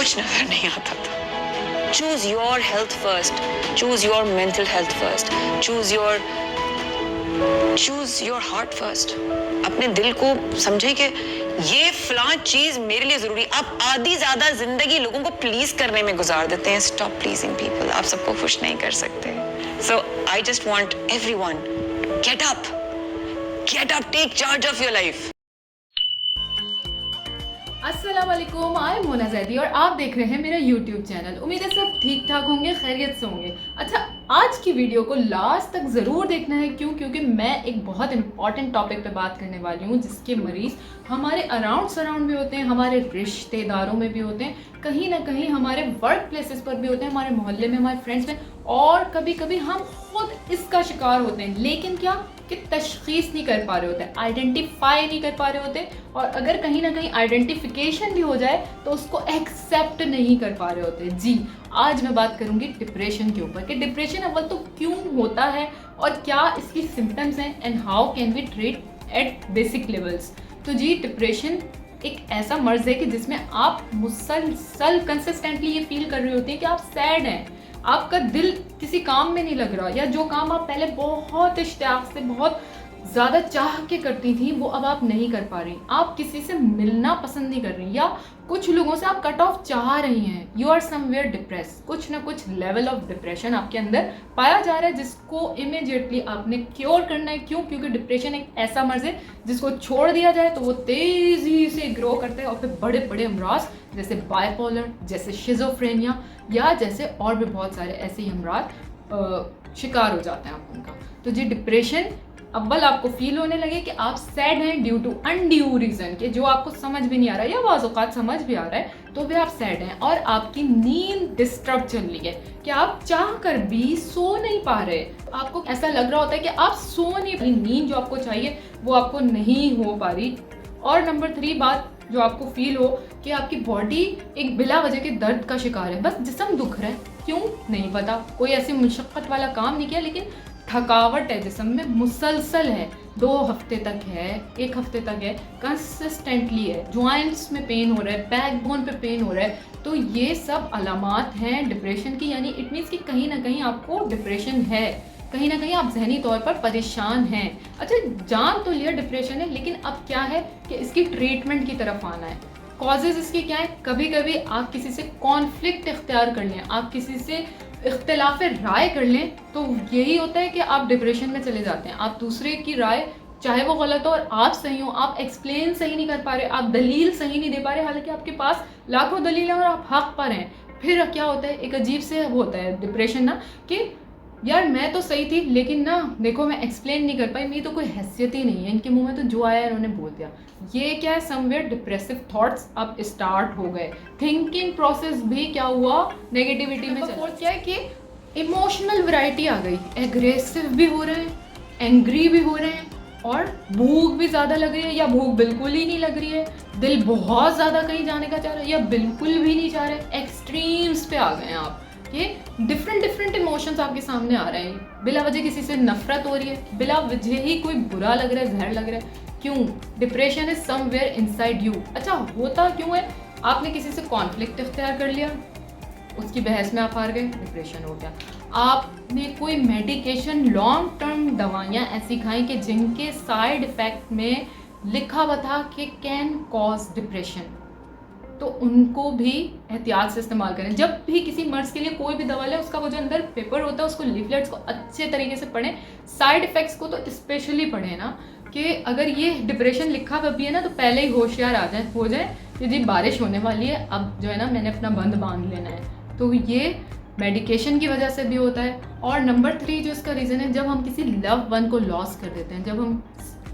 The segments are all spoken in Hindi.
कुछ नजर नहीं आता था। Choose your health first. Choose your mental health first. Choose your heart first. अपने दिल को समझे कि ये फलां चीज मेरे लिए जरूरी। आप आधी ज्यादा जिंदगी लोगों को प्लीज करने में गुजार देते हैं। Stop pleasing people. आप सबको खुश नहीं कर सकते। So I just want everyone get up, take charge of your life. अस्सलाम वालेकुम, आई एम मोना जैदी और आप देख रहे हैं मेरा YouTube चैनल। उम्मीद है सब ठीक ठाक होंगे, खैरियत से होंगे। अच्छा, आज की वीडियो को लास्ट तक ज़रूर देखना है। क्योंकि मैं एक बहुत इंपॉर्टेंट टॉपिक पे बात करने वाली हूँ, जिसके मरीज़ हमारे अराउंड सराउंड भी होते हैं, हमारे रिश्तेदारों में भी होते हैं, कहीं ना कहीं हमारे वर्क प्लेसेस पर भी होते हैं, हमारे मोहल्ले में, हमारे फ्रेंड्स में, और कभी कभी हम खुद इसका शिकार होते हैं। लेकिन क्या कि तशखीस नहीं कर पा रहे होते, आइडेंटिफाई नहीं कर पा रहे होते, और अगर कहीं ना कहीं आइडेंटिफिकेशन भी हो जाए तो उसको एक्सेप्ट नहीं कर पा रहे होते। जी, आज मैं बात करूंगी डिप्रेशन के ऊपर कि डिप्रेशन अव्वल तो क्यों होता है और क्या इसकी सिम्टम्स हैं and how can we treat at basic levels. तो जी, डिप्रेशन एक ऐसा मर्ज है कि जिसमें आप मुसलसल कंसिस्टेंटली ये फील कर रहे होते हैं कि आप सैड हैं, आपका दिल किसी काम में नहीं लग रहा, या जो काम आप पहले बहुत इश्तियाक से, बहुत ज़्यादा चाह के करती थी, वो अब आप नहीं कर पा रही। आप किसी से मिलना पसंद नहीं कर रही, या कुछ लोगों से आप कट ऑफ चाह रही हैं। You are somewhere depress. कुछ ना कुछ लेवल ऑफ डिप्रेशन आपके अंदर पाया जा रहा है, जिसको इमीडिएटली आपने क्योर करना है। क्यों? क्योंकि डिप्रेशन एक ऐसा मर्ज है जिसको छोड़ दिया जाए तो वो तेज़ी से ग्रो करता है, और फिर बड़े बड़े अमराज जैसे बाइपोलर, जैसे शिज़ोफ्रेनिया, या जैसे और भी बहुत सारे ऐसे ही अमराज शिकार हो जाते हैं आप उनका। तो जी, डिप्रेशन अव्वल आपको फील होने लगे कि आप सैड हैं ड्यू टू अनड्यू रीज़न, के जो आपको समझ भी नहीं आ रहा है, या बाज़ औक़ात समझ भी आ रहा है तो भी आप सैड हैं, और आपकी नींद डिस्टर्ब चल रही है कि आप चाह कर भी सो नहीं पा रहे। आपको ऐसा लग रहा होता है कि आप सो नहीं, नींद जो आपको चाहिए वो आपको नहीं हो पा रही। और नंबर 3 बात जो आपको फील हो कि आपकी बॉडी एक बिला वजह के दर्द का शिकार है, बस जिस्म दुख रहा है, क्यों नहीं पता, कोई ऐसी मुशक्क़त वाला काम नहीं किया, लेकिन थकावट है जिस्म में, मुसलसल है, 2 हफ्ते तक है, 1 हफ्ते तक है, कंसिस्टेंटली है, जॉइंट्स में पेन हो रहा है, बैकबोन पे पेन हो रहा है। तो ये सब अलामात हैं डिप्रेशन की, यानी इट मीन्स कि कहीं ना कहीं आपको डिप्रेशन है, कहीं ना कहीं आप जहनी तौर पर परेशान हैं। अच्छा, जान तो लिया डिप्रेशन है, लेकिन अब क्या है कि इसकी ट्रीटमेंट की तरफ आना है। कॉजेज़ इसके क्या है? कभी कभी आप किसी से कॉन्फ्लिक्ट इख्तियार कर लें, आप किसी से इख्तिलाफ राय कर लें, तो यही होता है कि आप डिप्रेशन में चले जाते हैं। आप दूसरे की राय, चाहे वो गलत हो और आप सही हो, आप एक्सप्लेन सही नहीं कर पा रहे, आप दलील सही नहीं दे पा रहे, हालांकि आपके पास लाखों दलील हैं और आप हक पर हैं। फिर क्या होता है, एक अजीब से होता है डिप्रेशन ना, कि यार मैं तो सही थी, लेकिन ना देखो मैं एक्सप्लेन नहीं कर पाई, मेरी तो कोई हैसियत ही नहीं है, इनके मुंह में तो जो आया इन्होंने बोल दिया। ये क्या है, समवेयर डिप्रेसिव थॉट्स अब स्टार्ट हो गए। थिंकिंग प्रोसेस भी क्या हुआ, नेगेटिविटी में चला। क्या है कि इमोशनल वैरायटी आ गई, एग्रेसिव भी हो रहे हैं, एंग्री भी हो रहे हैं, और भूख भी ज़्यादा लग रही है, या भूख बिल्कुल ही नहीं लग रही है, दिल बहुत ज़्यादा कहीं जाने का चाह रहा है, या बिल्कुल भी नहीं चाह रहे। एक्सट्रीम्स पे आ गए हैं आप, ये डिफरेंट इमोशंस आपके सामने आ रहे हैं। बिला वजह किसी से नफरत हो रही है, बिला वजह ही कोई बुरा लग रहा है, जहर लग रहा है। क्यों? Depression is somewhere inside you. अच्छा, होता क्यों है? आपने किसी से कॉन्फ्लिक्ट इख्तियार कर लिया, उसकी बहस में आप हार गए, डिप्रेशन हो गया। आपने कोई मेडिकेशन, लॉन्ग टर्म दवाइयाँ ऐसी खाई कि जिनके साइड इफ़ेक्ट में लिखा हुआ था कि कैन कॉज डिप्रेशन, तो उनको भी एहतियात से इस्तेमाल करें। जब भी किसी मर्ज के लिए कोई भी दवा लें, उसका वो जो अंदर पेपर होता है, उसको लीफलेट्स को अच्छे तरीके से पढ़ें, साइड इफ़ेक्ट्स को तो स्पेशली पढ़ें ना, कि अगर ये डिप्रेशन लिखा हुआ भी है ना, तो पहले ही होशियार हो जाए कि जी बारिश होने वाली है, अब जो है ना मैंने अपना बंद बांध लेना है। तो ये मेडिकेशन की वजह से भी होता है। और नंबर 3 जो इसका रीज़न है, जब हम किसी लव वन को लॉस कर देते हैं, जब हम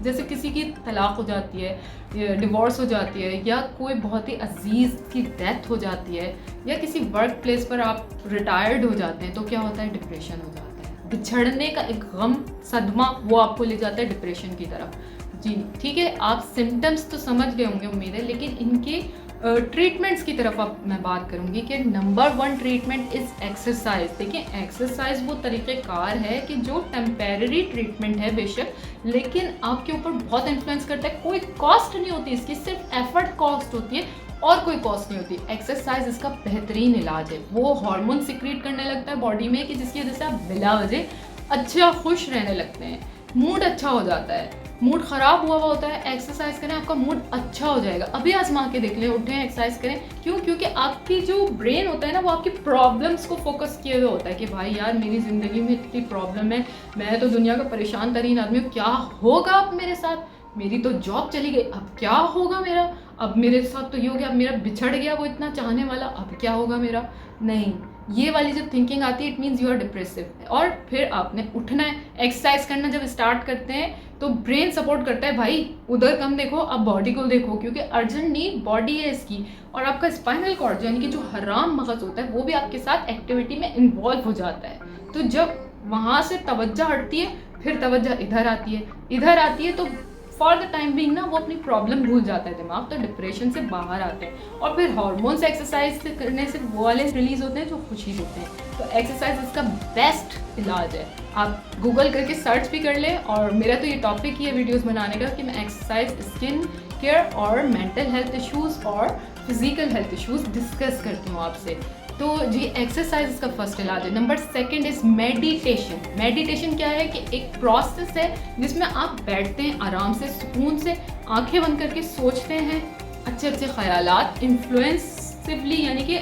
जैसे किसी की तलाक हो जाती है, डिवोर्स हो जाती है, या कोई बहुत ही अजीज़ की डेथ हो जाती है, या किसी वर्क प्लेस पर आप रिटायर्ड हो जाते हैं, तो क्या होता है, डिप्रेशन हो जाता है। बिछड़ने का एक गम, सदमा, वो आपको ले जाता है डिप्रेशन की तरफ। जी ठीक है, आप सिम्टम्स तो समझ गए होंगे उम्मीद है, लेकिन इनके ट्रीटमेंट्स की तरफ अब मैं बात करूंगी कि नंबर 1 ट्रीटमेंट इज़ एक्सरसाइज। देखिए, एक्सरसाइज वो तरीक़ेकार है कि जो टेम्परेरी ट्रीटमेंट है बेशक, लेकिन आपके ऊपर बहुत इन्फ्लुएंस करता है। कोई कॉस्ट नहीं होती इसकी, सिर्फ एफर्ट कॉस्ट होती है, और कोई कॉस्ट नहीं होती। एक्सरसाइज इसका बेहतरीन इलाज है। वो हार्मोन सिक्रीट करने लगता है बॉडी में कि जिसकी वजह से आप बिला वजह अच्छा खुश रहने लगते हैं, मूड अच्छा हो जाता है। मूड ख़राब हुआ होता है, एक्सरसाइज करें आपका मूड अच्छा हो जाएगा। अभी आजमा के देख लें, उठें एक्सरसाइज करें। क्यों? क्योंकि आपकी जो ब्रेन होता है ना, वो आपकी प्रॉब्लम्स को फोकस किए हुए होता है कि भाई यार मेरी ज़िंदगी में इतनी प्रॉब्लम है, मैं तो दुनिया का परेशान तरीन आदमी हूँ, क्या होगा अब मेरे साथ, मेरी तो जॉब चली गई, अब क्या होगा मेरा, अब मेरे साथ तो ये हो गया, अब मेरा बिछड़ गया वो इतना चाहने वाला, अब क्या होगा मेरा। नहीं, ये वाली जब थिंकिंग आती है it means you are depressive. और फिर आपने उठना है, एक्सरसाइज करना जब स्टार्ट करते हैं तो ब्रेन सपोर्ट करता है, भाई उधर कम देखो, अब बॉडी को देखो, क्योंकि अर्जेंट नीड बॉडी है इसकी। और आपका स्पाइनल कॉर्ड यानी कि जो हराम मगज होता है वो भी आपके साथ एक्टिविटी में इन्वॉल्व हो जाता है। तो जब वहाँ से तवज्जो हटती है, फिर तवज्जो इधर आती है, इधर आती है, तो फॉर द टाइम बिंग ना वो अपनी प्रॉब्लम भूल जाता है दिमाग, तो डिप्रेशन से बाहर आते हैं। और फिर हार्मोन्स एक्सरसाइज करने से वो वाले रिलीज होते हैं जो खुशी देते हैं। तो एक्सरसाइज इसका बेस्ट इलाज है। आप गूगल करके सर्च भी कर लें। और मेरा तो ये टॉपिक ही है वीडियोस बनाने का कि मैं एक्सरसाइज, स्किन केयर और मेंटल हेल्थ इश्यूज़ और फिजिकल हेल्थ इश्यूज़ डिस्कस करती हूँ आपसे। तो जी एक्सरसाइज इसका फर्स्ट इलाज है। Number second is meditation. Meditation क्या है कि एक प्रोसेस है जिसमें आप बैठते हैं आराम से, सुकून से, आंखें बंद करके सोचते हैं अच्छे अच्छे ख्यालात इन्फ्लुएंसिवली, यानी कि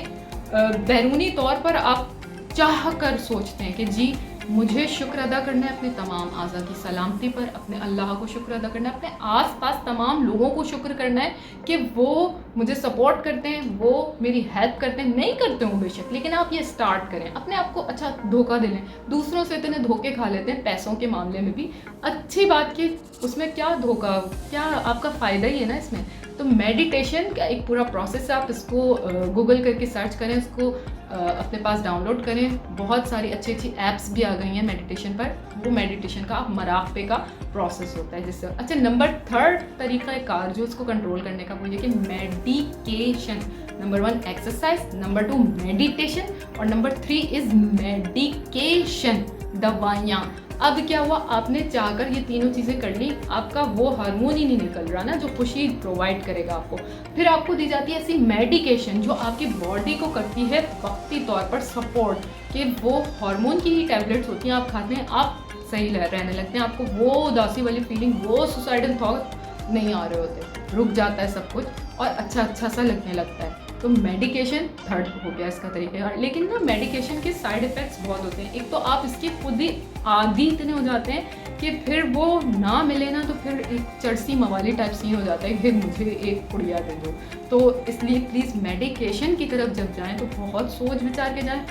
बैरूनी तौर पर आप चाह कर सोचते हैं कि जी मुझे शुक्र अदा करना है अपने तमाम आज़ा की सलामती पर, अपने अल्लाह को शुक्र अदा करना है, अपने आसपास तमाम लोगों को शुक्र करना है कि वो मुझे सपोर्ट करते हैं, वो मेरी हेल्प करते हैं। नहीं करते हो बेशक, लेकिन आप ये स्टार्ट करें, अपने आप को अच्छा धोखा दे लें। दूसरों से इतने धोखे खा लेते हैं पैसों के मामले में भी, अच्छी बात की उसमें क्या धोखा, क्या आपका फ़ायदा ही है ना इसमें। तो मेडिटेशन का एक पूरा प्रोसेस है, आप इसको गूगल करके सर्च करें, उसको अपने पास डाउनलोड करें। बहुत सारी अच्छी अच्छी ऐप्स भी आ गई हैं मेडिटेशन पर। वो मेडिटेशन का मराक़बे का प्रोसेस होता है जिससे। अच्छा, नंबर थर्ड तरीका कार जो इसको कंट्रोल करने का वो ये कि medication. Number 1 exercise, number 2 meditation और नंबर 3 इज़ मेडिकेशन, दवाइयाँ। अब क्या हुआ, आपने चाहकर ये तीनों चीज़ें कर ली, आपका वो हार्मोन ही नहीं निकल रहा ना जो खुशी प्रोवाइड करेगा आपको। फिर आपको दी जाती है ऐसी मेडिकेशन जो आपकी बॉडी को करती है वक्ती तौर पर सपोर्ट, कि वो हार्मोन की ही टैबलेट्स होती हैं, आप खाते हैं, आप सही रहने लगते हैं, आपको वो उदासी वाली फीलिंग, वो सुसाइडल थॉट नहीं आ रहे होते, रुक जाता है सब कुछ और अच्छा सा लगने लगता है। तो मेडिकेशन थर्ड हो गया इसका तरीका। लेकिन ना मेडिकेशन के साइड इफ़ेक्ट्स बहुत होते हैं। एक तो आप इसके खुद ही आदी इतने हो जाते हैं कि फिर वो ना मिले ना तो फिर एक चरसी मवाली टाइप सीन हो जाता है कि मुझे एक पुड़िया दे दो। तो इसलिए प्लीज़ मेडिकेशन की तरफ जब जाएँ तो बहुत सोच विचार के जाएँ,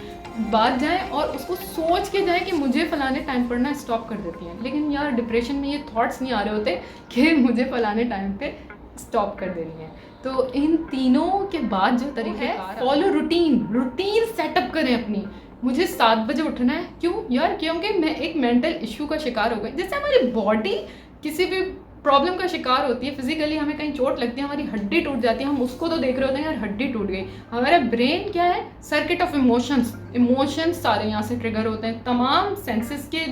बात जाएँ और उसको सोच के जाएँ कि मुझे फ़लाने टाइम पर ना स्टॉप कर देती हैं। लेकिन यार डिप्रेशन में ये थॉट्स नहीं आ रहे होते कि मुझे फ़लाने टाइम पे स्टॉप कर देनी है। तो इन तीनों के बाद जो तरीका है, फॉलो रूटीन सेटअप करें अपनी। मुझे 7 बजे उठना है, क्यों यार? क्योंकि मैं एक मेंटल इश्यू का शिकार हो गई। जैसे हमारी बॉडी किसी भी प्रॉब्लम का शिकार होती है, फिजिकली हमें कहीं चोट लगती है, हमारी हड्डी टूट जाती है, हम उसको तो देख रहे होते हैं यार हड्डी टूट गई। हमारा ब्रेन क्या है, सर्किट ऑफ इमोशंस सारे यहाँ से ट्रिगर होते हैं, तमाम सेंसेस के,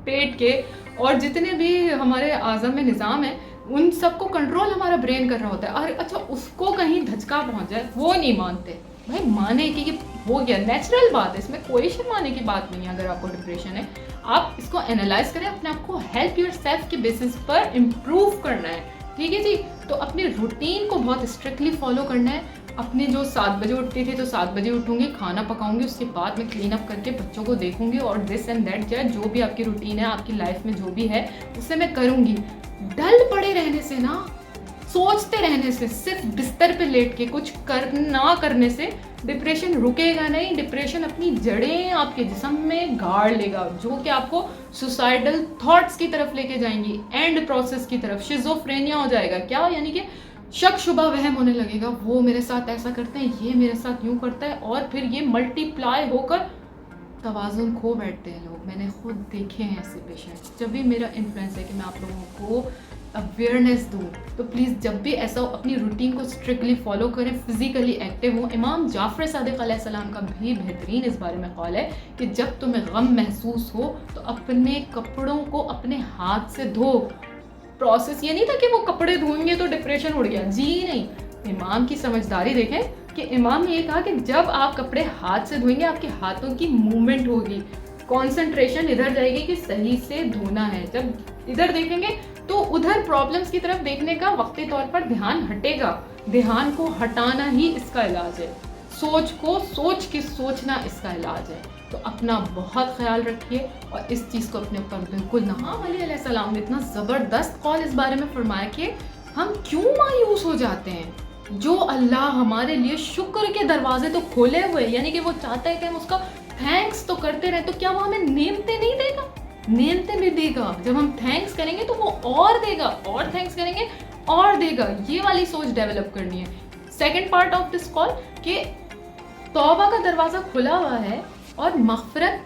पेट के और जितने भी हमारे आज़ा में निज़ाम है उन सबको कंट्रोल हमारा ब्रेन कर रहा होता है। और अच्छा, उसको कहीं धचका पहुंच जाए वो नहीं मानते। भाई माने कि ये हो गया, नेचुरल बात है, इसमें कोई शर्माने की बात नहीं है। अगर आपको डिप्रेशन है, आप इसको एनालाइज करें, अपने आप को हेल्प योर सेल्फ के बेसिस पर इम्प्रूव करना है, ठीक है जी। तो अपनी रूटीन को बहुत स्ट्रिक्टली फॉलो करना है। अपने जो 7 बजे उठते थे तो 7 बजे उठूंगी, खाना पकाऊंगी, उसके बाद में क्लीन अप करके बच्चों को देखूंगी और दिस एंड दैट, जो भी आपकी रूटीन है, आपकी लाइफ में जो भी है उसे मैं करूंगी। डल पड़े रहने से ना, सोचते रहने से, सिर्फ बिस्तर पे लेट के कुछ ना करने से डिप्रेशन रुकेगा नहीं। डिप्रेशन अपनी जड़ें आपके जिस्म में गाड़ लेगा, जो कि आपको सुसाइडल थॉट्स की तरफ लेके जाएंगी, एंड प्रोसेस की तरफ, शिज़ोफ्रेनिया हो जाएगा। क्या यानी कि शक शुबा वहम होने लगेगा, वो मेरे साथ ऐसा करते हैं, ये मेरे साथ यूँ करता है, और फिर ये मल्टीप्लाई होकर तवाज़ुन खो बैठते हैं लोग। मैंने खुद देखे हैं ऐसे पेशेंट्स। जब भी मेरा इन्फ्लुएंस है कि मैं आप लोगों को अवेयरनेस दूँ, तो प्लीज़ जब भी ऐसा हो अपनी रूटीन को स्ट्रिक्टली फॉलो करें, फिजिकली एक्टिव हो। इमाम जाफ़र सादिक अलैहिस्सलाम का भी बेहतरीन इस बारे में कौल है कि जब तुम्हें गम महसूस हो तो अपने कपड़ों को अपने हाथ से धो। प्रोसेस ये नहीं था कि वो कपड़े धोएंगे तो डिप्रेशन उड़ गया, जी नहीं। इमाम की समझदारी देखें कि इमाम ने ये कहा कि जब आप कपड़े हाथ से धोएंगे आपके हाथों की मूवमेंट होगी, कंसंट्रेशन इधर जाएगी कि सही से धोना है। जब इधर देखेंगे तो उधर प्रॉब्लम्स की तरफ देखने का वक्ती तौर पर ध्यान हटेगा। ध्यान को हटाना ही इसका इलाज है। सोच को सोच के सोचना इसका इलाज है। तो अपना बहुत ख्याल रखिए और इस चीज़ को अपने ऊपर बिल्कुल ना। इमाम अली अलैहिस्सलाम ने इतना ज़बरदस्त कौल इस बारे में फरमाया कि हम क्यों मायूस हो जाते हैं। जो अल्लाह हमारे लिए शुक्र के दरवाजे तो खोले हुए, यानी कि वो चाहता है कि हम उसका थैंक्स तो करते रहे, तो क्या वो हमें नेमतें नहीं देगा? नेमतें भी देगा। जब हम थैंक्स करेंगे तो वो और देगा, और थैंक्स करेंगे और देगा। ये वाली सोच डेवलप करनी है। Second part of this call कि तौबा का दरवाज़ा खुला हुआ है और मग़फ़िरत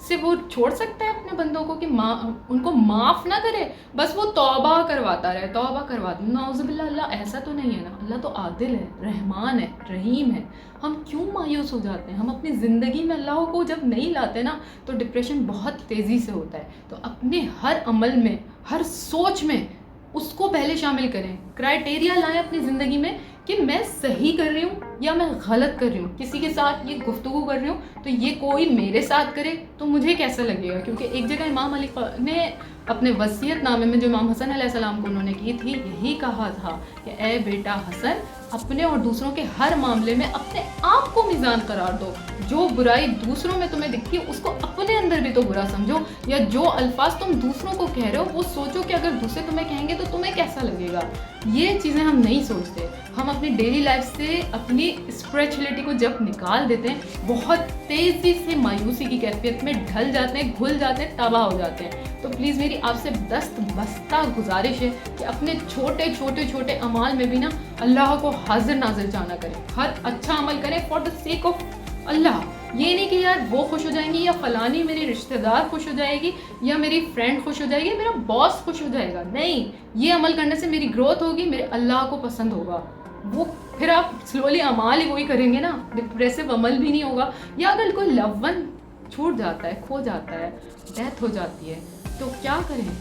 से वो छोड़ सकता है अपने बंदों को कि उनको माफ़ ना करे, बस वो तौबा करवाता रहे, तौबा करवाता। नाउज़ुबिल्लाह, अल्लाह ऐसा तो नहीं है ना। अल्लाह तो आदिल है, रहमान है, रहीम है। हम क्यों मायूस हो जाते हैं? हम अपनी ज़िंदगी में अल्लाह को जब नहीं लाते ना तो डिप्रेशन बहुत तेज़ी से होता है। तो अपने हर अमल में, हर सोच में उसको पहले शामिल करें। क्राइटेरिया लाएं अपनी ज़िंदगी में कि मैं सही कर रही हूँ या मैं गलत कर रही हूँ। किसी के साथ ये गुफ्तगू कर रही हूँ तो ये कोई मेरे साथ करे तो मुझे कैसा लगेगा। क्योंकि एक जगह इमाम अली ने अपने वसीयतनामे में जो इमाम हसन अलैहिस्सलाम को उन्होंने की थी, यही कहा था कि ए बेटा हसन, अपने और दूसरों के हर मामले में अपने आप को मीज़ान करार दो। जो बुराई दूसरों में तुम्हें दिखती है उसको अपने अंदर भी तो बुरा समझो, या जो अल्फाज तुम दूसरों को कह रहे हो वो सोचो कि अगर दूसरे तुम्हें कहेंगे तो तुम्हें कैसा लगेगा। ये चीज़ें हम नहीं सोचते। हम अपनी डेली लाइफ से अपनी स्पिरिचुअलिटी को जब निकाल देते हैं, बहुत तेज़ी से मायूसी की कैफियत में ढल जाते हैं, घुल जाते हैं, तबाह हो जाते हैं। तो प्लीज़ मेरी आपसे दस्त बस्ता गुजारिश है कि अपने छोटे छोटे अमाल में भी ना अल्लाह को हाजिर नाजिर जाना करें। हर अच्छा अमल करें फॉर द सेक ऑफ अल्लाह। ये नहीं कि यार वो खुश हो जाएंगी या फलानी मेरी रिश्तेदार खुश हो जाएगी या मेरी फ्रेंड खुश हो जाएगी, मेरा बॉस खुश हो जाएगा। नहीं, ये अमल करने से मेरी ग्रोथ होगी, मेरे अल्लाह को पसंद होगा। वो फिर आप स्लोली अमाल ही वही करेंगे ना, डिप्रेसिव अमल भी नहीं होगा। या अगर कोई लव वन छूट जाता है, खो जाता है, डेथ हो जाती है, तो क्या करें?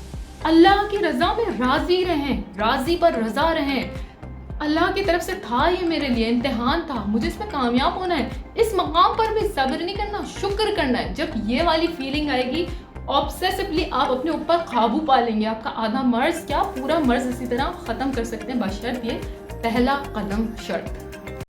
अल्लाह की रज़ा में राज़ी रहें, राज़ी पर रज़ा रहें। अल्लाह की तरफ से था ये मेरे लिए इम्तिहान था, मुझे इसमें कामयाब होना है। इस मकाम पर भी सब्र नहीं करना, शुक्र करना है। जब ये वाली फीलिंग आएगी, ऑब्सेसिवली आप अपने ऊपर काबू पा लेंगे। आपका आधा मर्ज क्या पूरा मर्ज इसी तरह ख़त्म कर सकते हैं, बशर्त ये पहला कदम शर्त।